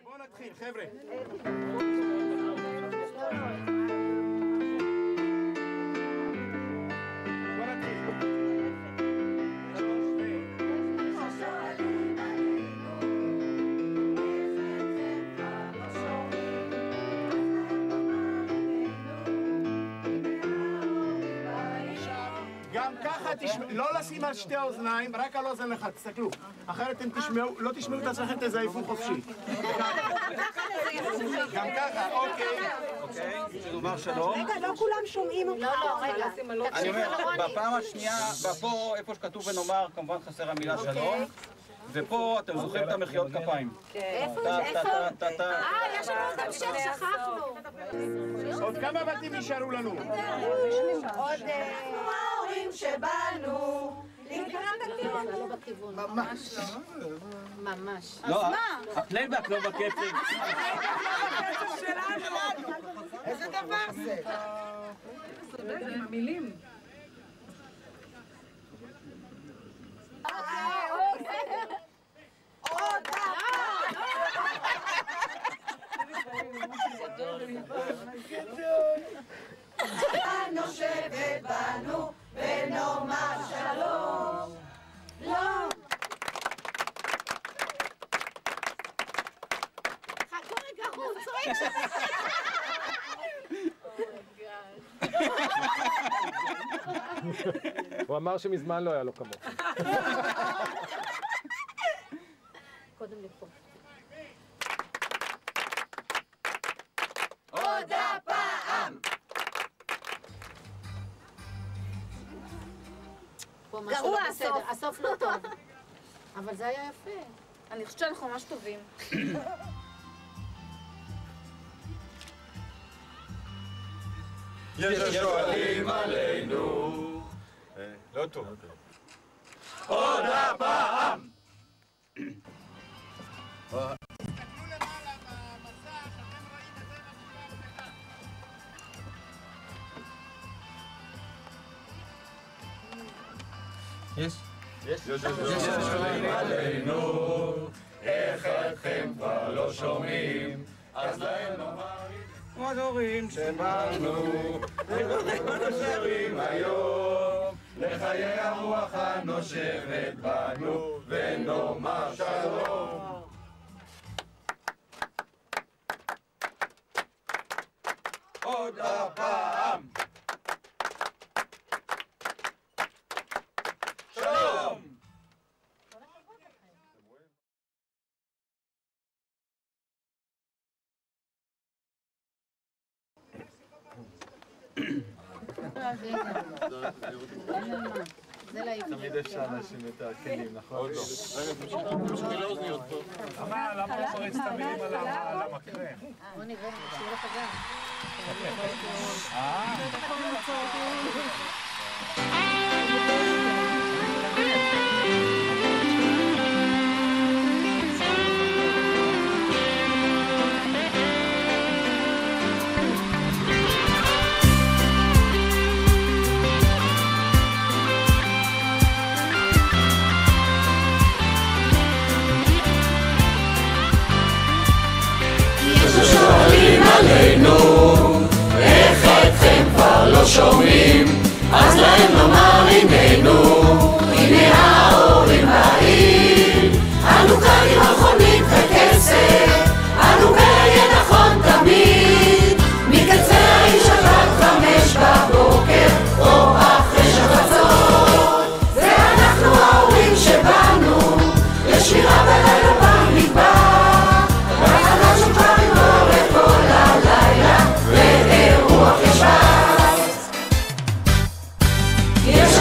בואו נתחיל, חבר'ה. גם ככה לא לשים על שתי האוזניים, רק על אוזן אחד, תסתכלו. אחרת אתם תשמעו, לא תשמעו את עצמכם, תזייפו חופשי. גם ככה, אוקיי. דובר שלום. רגע, לא כולם שומעים אותך. לא, רגע. אני אומר, בפעם השנייה, ופה איפה שכתוב ונאמר, כמובן חסר המילה שלום. ופה אתם זוכרים את המחיאות כפיים. איפה? יש לנו עוד המשך, שכחנו. עוד כמה בתים נשארו לנו? עוד ההורים שבאנו. לא בכיוון. ממש לא. ממש. לא, הפלייבק לא בקצב. איזה דבר זה? עם המילים. נושבת בנו ונאמר שלום. לא. חכו רגע, הוא צועק. הוא אמר שמזמן לא היה לו כמוך. קודם לפה. עוד הפעם. גרוע הסוף. הסוף לא טוב. אבל זה היה יפה. אני חושבת שאנחנו ממש טובים. יש שואלים עלינו. לא טוב. עוד הפעם! יש שואלים עלינו, איך אתכם כבר לא שומעים, אז להם נאמר עוד הורים שבאנו, נושרים היום, לחיי הרוח הנושבת בנו, ונאמר שלום. עוד הפעם. שלום. תמיד אפשר להאשים את הכלים, נכון? למה לא פורץ את המילים על המקרה? בוא נראה, שיהיה לך גם. עלינו, איך אתכם כבר לא שומעים, אז להם נאמר הננו, הנה ההורים באים, אנו כאן עם מכונית וכסף, אנו בהיה נכון תמיד, מקצה העיר שבת 5 בבוקר, או אחרי שחצות, ואנחנו ההורים שבאנו, לשמירה בלילה במדבר. יש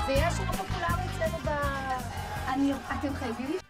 זה יהיה שיר פופולרי אצלנו ב... אתם חייבים